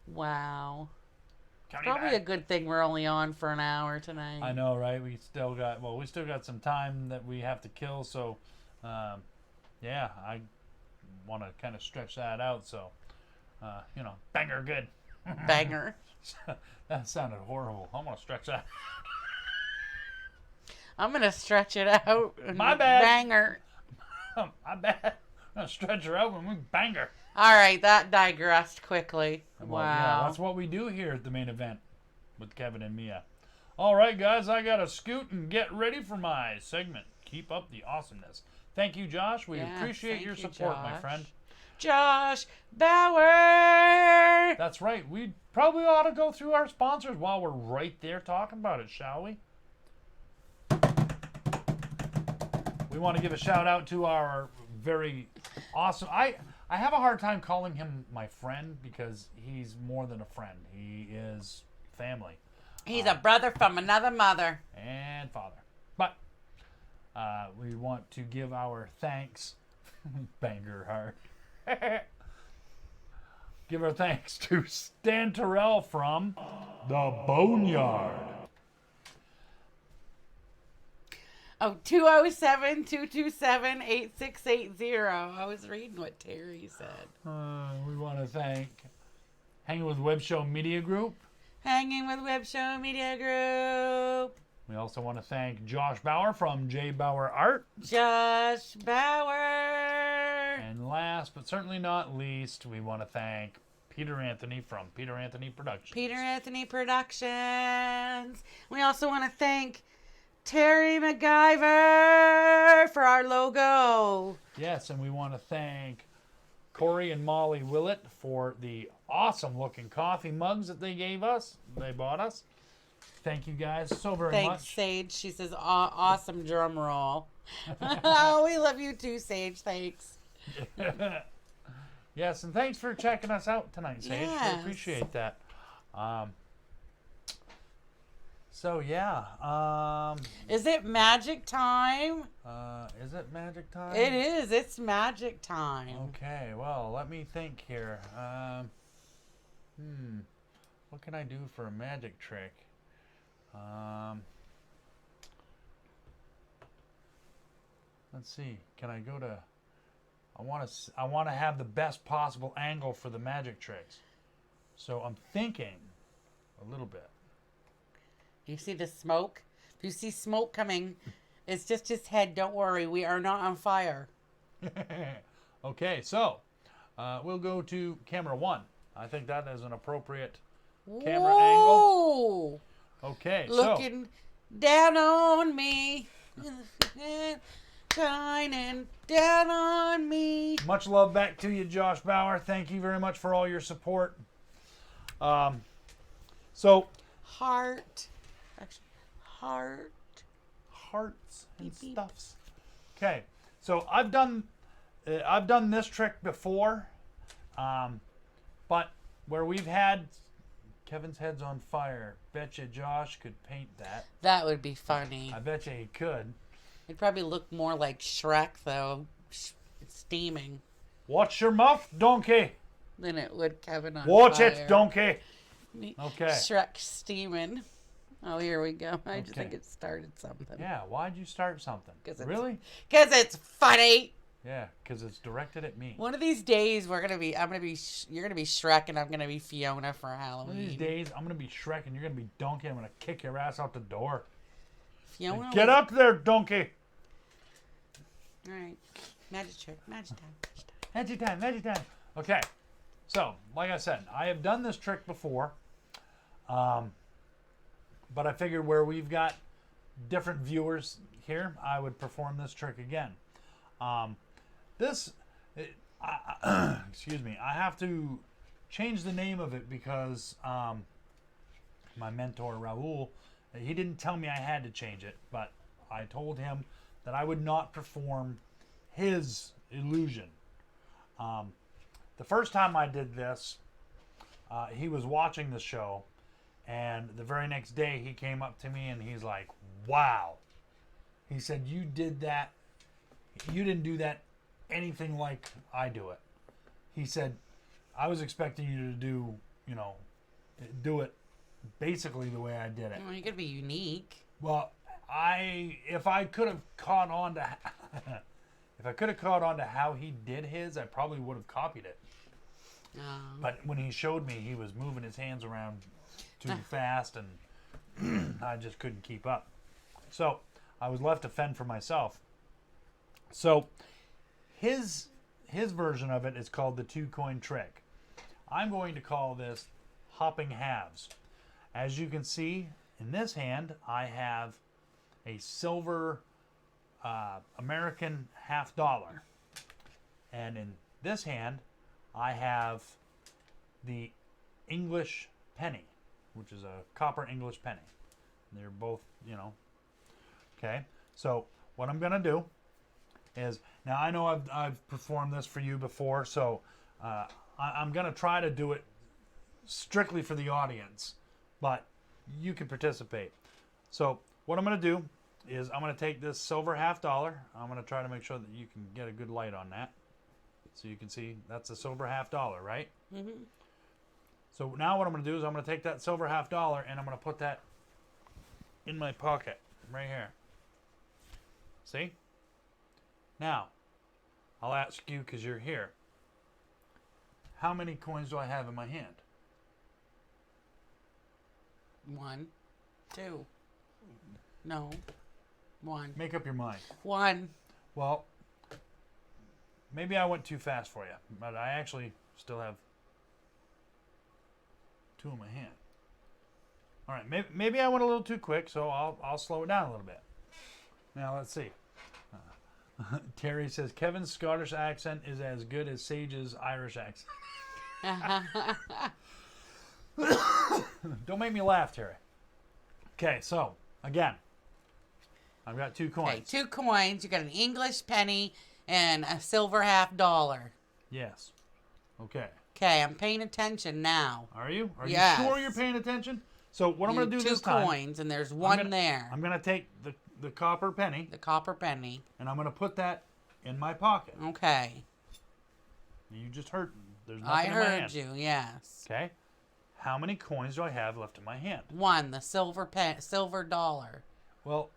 Wow. County Probably back. a good thing we're only on for an hour tonight. I know, right? We still got some time that we have to kill, so yeah, I want to kind of stretch that out. So, banger good. Banger. That sounded horrible. I'm gonna stretch that. I'm going to stretch it out. My bad. Banger. My bad. I'm gonna stretch her out when we bang her. All right, that digressed quickly. Well, Wow. yeah, that's what we do here at the main event with Kevin and Mia. All right, guys, I gotta scoot and get ready for my segment. Keep up the awesomeness. Thank you, Josh. We appreciate your support, my friend. Josh Bauer. That's right. We probably ought to go through our sponsors while we're right there talking about it, shall we? We want to give a shout out to our very awesome. I have a hard time calling him my friend because he's more than a friend. He is family. He's a brother from another mother. And father. But we want to give our thanks. Banger hard. Give our thanks to Stan Terrell from the Boneyard. Oh, 207-227-8680. I was reading what Terry said. We want to thank Hangin with Web Show Media Group. Hanging with Web Show Media Group. We also want to thank Josh Bauer from J. Bauer Art. Josh Bauer. And last but certainly not least, we want to thank Peter Anthony from Peter Anthony Productions. Peter Anthony Productions. We also want to thank Terry MacGyver for our logo. Yes, and we want to thank Corey and Molly Willett for the awesome looking coffee mugs that they gave us. They bought us. Thank you guys so very much. Thanks, Sage. She says, awesome drum roll. Oh, we love you too, Sage. Thanks. Yes, and thanks for checking us out tonight, Sage. Yes. We appreciate that. So, yeah. Is it magic time? Is it magic time? It is. It's magic time. Okay, well, let me think here. What can I do for a magic trick? Let's see. Can I go to... I want to have the best possible angle for the magic tricks. So I'm thinking a little bit. You see the smoke? If you see smoke coming, it's just his head. Don't worry. We are not on fire. Okay, so we'll go to camera 1. I think that is an appropriate camera angle. Okay, Looking down on me. Shining down on me. Much love back to you, Josh Bauer. Thank you very much for all your support. So Heart. Actually, heart. Hearts and Beep, beep. stuffs. Okay, so I've done this trick before, but where we've had Kevin's head's on fire. Betcha Josh could paint that. That would be funny. I betcha he could. It'd probably look more like Shrek, though. It's steaming. Watch your mouth, donkey. Than it would Kevin on Watch fire. it, donkey. Okay. Shrek steaming. Oh, here we go. I just Okay. think it started something. Yeah, why'd you start something? Really? Because it's funny. Yeah, because it's directed at me. One of these days, you're gonna be Shrek, and I'm gonna be Fiona for One Halloween. of these days, I'm going to be Shrek and you're going to be Donkey. I'm going to kick your ass out the door. Fiona. Get up there, Donkey. All right. Magic trick. Magic time. Magic time, magic time. Okay, so, like I said, I have done this trick before. But I figured where we've got different viewers here, I would perform this trick again. Excuse me, I have to change the name of it because my mentor Raul, he didn't tell me I had to change it, but I told him that I would not perform his illusion. The first time I did this, he was watching the show, and the very next day he came up to me and he's like, wow. He said, you did that. You didn't do that anything like I do it. He said, I was expecting you to do, do it basically the way I did it. Well, you gotta be unique. Well, if I could have caught on to how he did his, I probably would have copied it. But when he showed me, he was moving his hands around too fast, and I just couldn't keep up. So I was left to fend for myself. So his version of it is called the 2-coin trick. I'm going to call this hopping halves. As you can see, in this hand, I have a silver American $50. And in this hand, I have the English penny, which is a copper English penny. They're both, Okay, so what I'm going to do is, now I know I've performed this for you before, so I'm going to try to do it strictly for the audience, but you can participate. So what I'm going to do is I'm going to take this silver $50. I'm going to try to make sure that you can get a good light on that. So you can see that's a silver $50, right? Mm-hmm. So now what I'm going to do is I'm going to take that silver $50 and I'm going to put that in my pocket right here. See? Now, I'll ask you because you're here. How many coins do I have in my hand? 1, 2. No. 1. Make up your mind. 1. Well, maybe I went too fast for you, but I actually still have 2 in my hand. All right, maybe I went a little too quick, so I'll slow it down a little bit. Now let's see. Terry says Kevin's Scottish accent is as good as Sage's Irish accent. Don't make me laugh, Terry. Okay, so again, I've got 2 coins. Okay, 2 coins. You got an English penny and a silver $50. Yes. Okay. Okay, I'm paying attention now. Are you? Are Yes. you sure you're paying attention? So what I'm going to do this time... 2 coins, and there's one there. I'm going to take the copper penny, The copper penny. and I'm going to put that in my pocket. Okay. You just heard. There's I nothing in my heard hand. you, yes. Okay. How many coins do I have left in my hand? 1, the silver dollar. Well,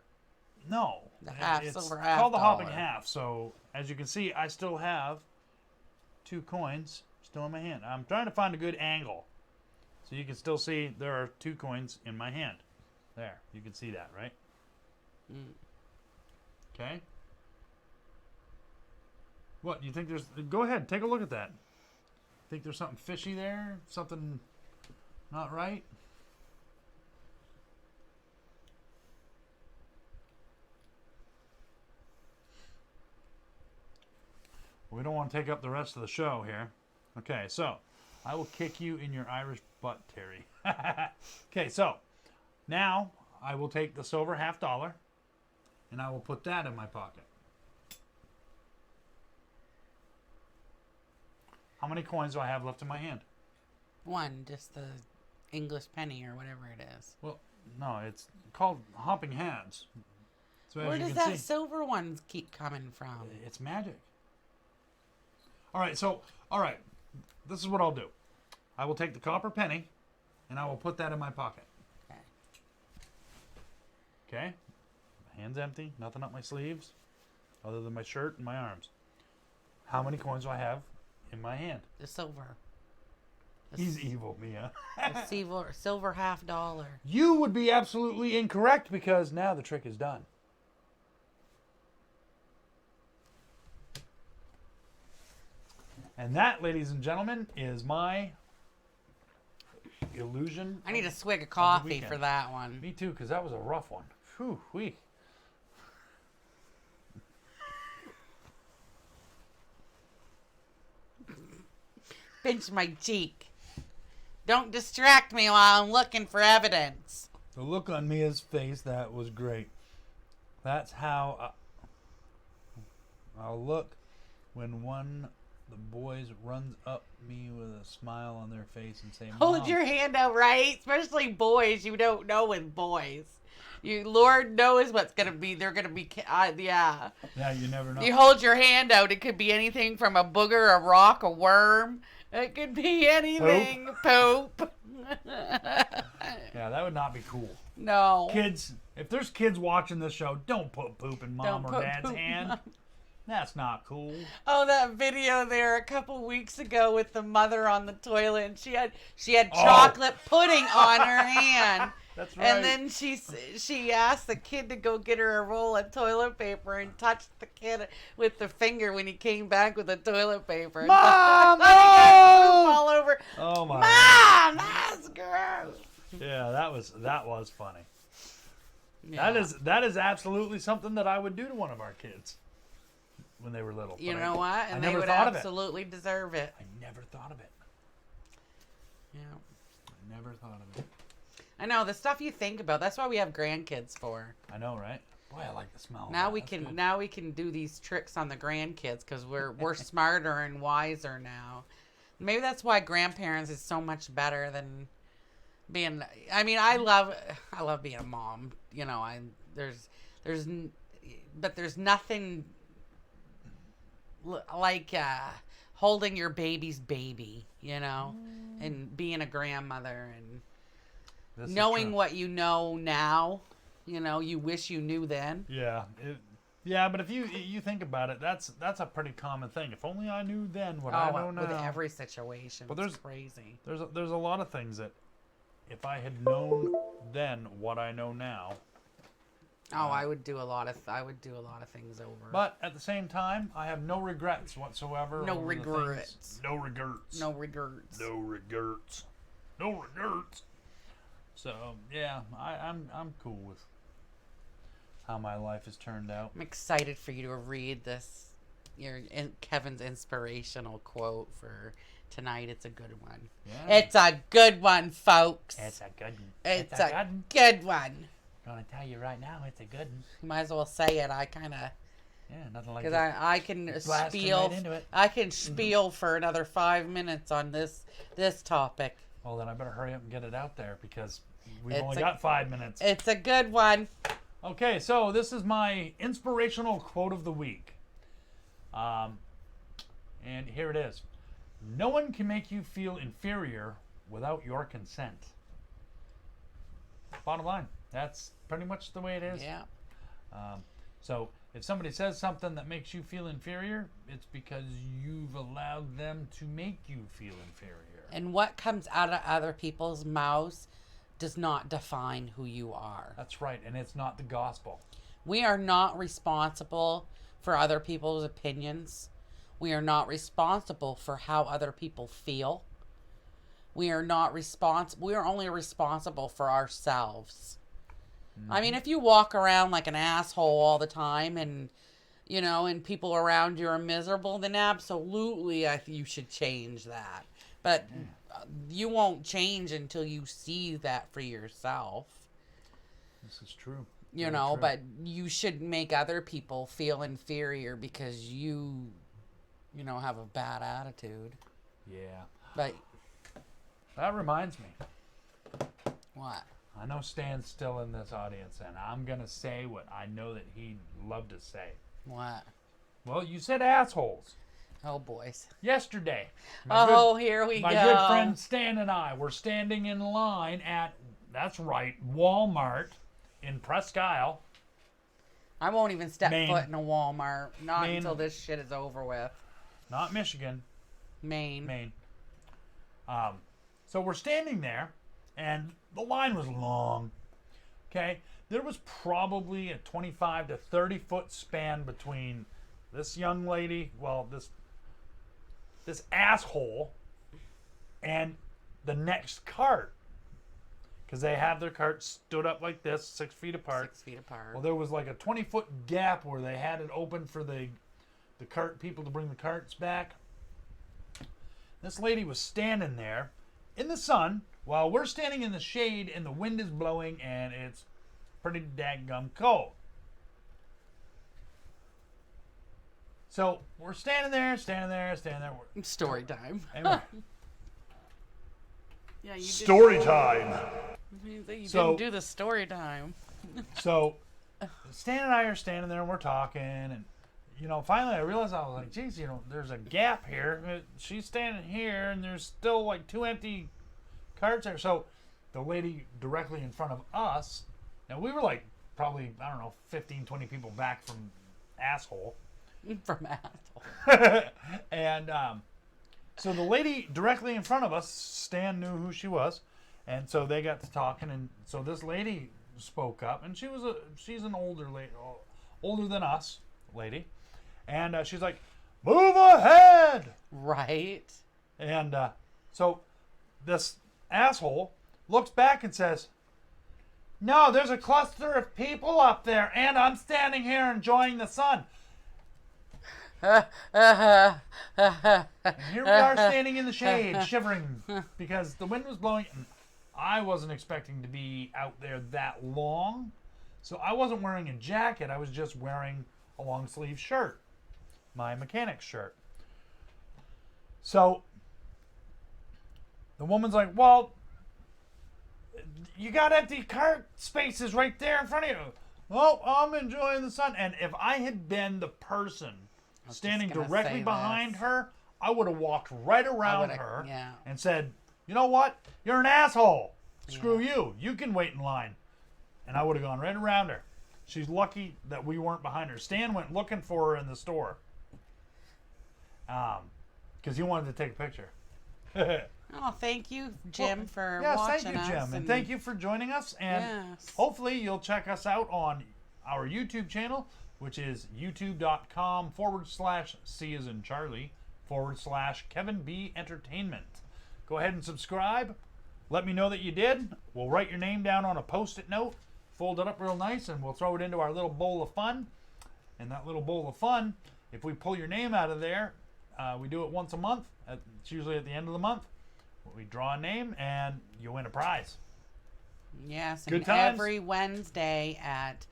no. The half, it's silver half called the hopping dollar. half. So as you can see, I still have 2 coins still in my hand. I'm trying to find a good angle. So you can still see there are 2 coins in my hand. There. You can see that, right? Okay. What, you think there's... Go ahead, take a look at that. Think there's something fishy there? Something not right? We don't want to take up the rest of the show here. Okay, so I will kick you in your Irish butt, Terry. Okay, so now I will take the silver $50 and I will put that in my pocket. How many coins do I have left in my hand? 1, just the English penny or whatever it is. Well, no, it's called hopping hands. So as Where you does can that see, silver one keep coming from? it's magic. All right. This is what I'll do. I will take the copper penny, and I will put that in my pocket. Okay. Okay? Hands empty, nothing up my sleeves, other than my shirt and my arms. How many coins do I have in my hand? The silver. He's evil, Mia. The silver $50. You would be absolutely incorrect because now the trick is done. And that, ladies and gentlemen, is my illusion. I need a swig of coffee weekend. for that one. Me too, because that was a rough one. Whew, wee. Pinch my cheek. Don't distract me while I'm looking for evidence. The look on Mia's face, that was great. That's how I'll look when one of the boys runs up me with a smile on their face and say, Hold Mom. your hand out, right? Especially boys. You don't know with boys. Lord knows what's going to be. They're going to be, yeah. Yeah, you never know. You hold your hand out. It could be anything from a booger, a rock, a worm. It could be anything. Poop. Yeah, that would not be cool. No. Kids, if there's kids watching this show, don't put poop in mom Don't or put dad's poop in hand. mom. That's not cool. Oh, that video there a couple weeks ago with the mother on the toilet, and she had chocolate pudding on her hand. That's right. And then she asked the kid to go get her a roll of toilet paper and touched the kid with the finger when he came back with the toilet paper. And Mom, he got poop no! all over. Oh my Mom, that's gross. Yeah, that was funny. Yeah. That is absolutely something that I would do to one of our kids when they were little. You But know what? I And they never would thought of it. absolutely deserve it. I never thought of it. Yeah. I never thought of it. I know the stuff you think about. That's why we have grandkids for. I know, right? Boy, I like the smell. Now of we that. can That's good. now we can do these tricks on the grandkids because we're smarter and wiser now. Maybe that's why grandparents is so much better than being. I mean, I love being a mom. You know, there's nothing like holding your baby's baby. You know, and being a grandmother and This is knowing true. what you know now. You know, you wish you knew then. Yeah, but if you think about it, that's a pretty common thing. If only I knew then what I know now. With every situation, But it's crazy. There's a lot of things that if I had known then what I know now. Oh, I would do a lot of things over. But at the same time, I have no regrets whatsoever. No over the regrets. things. No regrets. No regrets. No regrets. No regrets. So yeah, I'm cool with how my life has turned out. I'm excited for you to read this. Kevin's inspirational quote for tonight. It's a good one. Yeah. It's a good one, folks. It's a good one. It's a good one. Gonna tell you right now, it's a good one. You might as well say it. I kind of. Yeah, nothing like Because that. I can blasting spiel. right into it. I can spiel for another 5 minutes on this topic. Well, then I better hurry up and get it out there because we've It's only a- got 5 minutes. It's a good one. Okay, so this is my inspirational quote of the week. And here it is. No one can make you feel inferior without your consent. Bottom line. That's pretty much the way it is. Yeah. So if somebody says something that makes you feel inferior, it's because you've allowed them to make you feel inferior. And what comes out of other people's mouths does not define who you are. That's right, and it's not the gospel. We are not responsible for other people's opinions. We are not responsible for how other people feel. We are not responsible. We are only responsible for ourselves. I mean, if you walk around like an asshole all the time and, you know, and people around you are miserable, then absolutely you should change that. But you won't change until you see that for yourself. This is true. You Very know, true. but you shouldn't make other people feel inferior because you know, have a bad attitude. Yeah. But That reminds me. What? I know Stan's still in this audience, and I'm going to say what I know that he'd love to say. What? Well, you said assholes. Oh, boys. Yesterday. Here we go. My good friend Stan and I were standing in line at, that's right, Walmart in Presque Isle. I won't even step Maine. foot in a Walmart. Not Maine. until this shit is over with. Not Michigan. Maine. Maine. So we're standing there, and the line was long. Okay? There was probably a 25 to 30 foot span between this young lady, well, this asshole, and the next cart. Because they have their carts stood up like this, 6 feet apart. 6 feet apart. Well, there was like a 20-foot gap where they had it open for the cart people to bring the carts back. This lady was standing there in the sun while we're standing in the shade and the wind is blowing and it's pretty daggum cold. So we're standing there. Story time. Anyway, Yeah, you story time. You So- didn't do the story time. So Stan and I are standing there and we're talking, and finally I realized, I was like, geez, there's a gap here. She's standing here and there's still like 2 empty carts there. So the lady directly in front of us, now we were like probably, I don't know, 15, 20 people back from asshole. From asshole. And so the lady directly in front of us, Stan knew who she was, and so they got to talking, and so this lady spoke up, and she's an older lady, older than us lady, and she's like, "Move ahead!" Right. And so this asshole looks back and says, "No, there's a cluster of people up there, and I'm standing here enjoying the sun." And here we are standing in the shade, shivering, because the wind was blowing. And I wasn't expecting to be out there that long, so I wasn't wearing a jacket. I was just wearing a long sleeve shirt, my mechanic's shirt. So the woman's like, "Well, you got empty cart spaces right there in front of you." "Oh, I'm enjoying the sun." And if I had been the person standing just gonna directly say behind this. her, I would have walked right around would've- her yeah. and said, "You know what? You're an asshole. Screw you. You can wait in line." And I would have gone right around her. She's lucky that we weren't behind her. Stan went looking for her in the store. Because he wanted to take a picture. Oh, thank you, Jim, for Yes, watching thank you, us. Jim. And thank you for joining us. And Yes. hopefully you'll check us out on our YouTube channel, which is youtube.com/C as in Charlie /Kevin B Entertainment. Go ahead and subscribe. Let me know that you did. We'll write your name down on a post-it note, fold it up real nice, and we'll throw it into our little bowl of fun. And that little bowl of fun, if we pull your name out of there, we do it once a month. It's usually at the end of the month. We draw a name and you win a prize. Yes, Good and times. every Wednesday at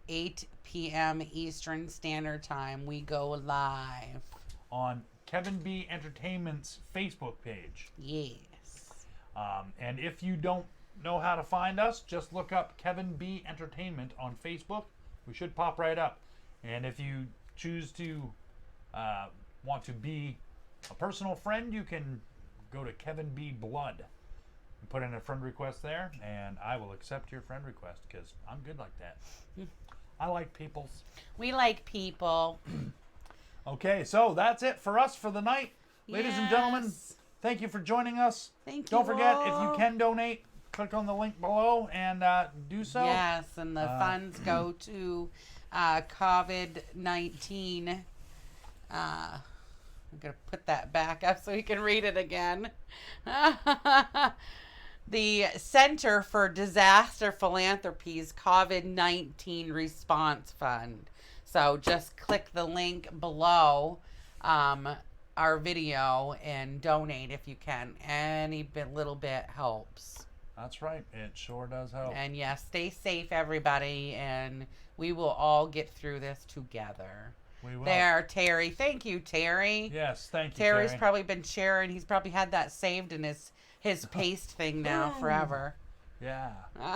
8 p.m. Eastern Standard Time, we go live. On Kevin B Entertainment's Facebook page. Yes. And if you don't know how to find us, just look up Kevin B Entertainment on Facebook. We should pop right up. And if you choose to want to be a personal friend, you can go to Kevin B Blood and put in a friend request there, and I will accept your friend request because I'm good like that. I like peoples. We like people. Okay, so that's it for us for the night. Ladies and gentlemen, Yes. thank you for joining us. Thank Don't you forget, if all. you can donate, click on the link below and do so. Yes, and the funds go to COVID-19. I'm going to put that back up so you can read it again. The Center for Disaster Philanthropy's COVID-19 Response Fund. So just click the link below our video and donate if you can. Any little bit helps. That's right. It sure does help. And yes, stay safe, everybody, and we will all get through this together. We will. There, Terry. Thank you, Terry. Yes, thank you, Terry's Terry. probably been sharing. He's probably had that saved in his paste thing now forever. Yeah.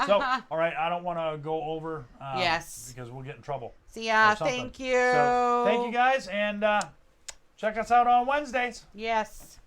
So, all right, I don't want to go over. Yes. Because we'll get in trouble. See ya. or something. Thank you. So, thank you guys, and check us out on Wednesdays. Yes.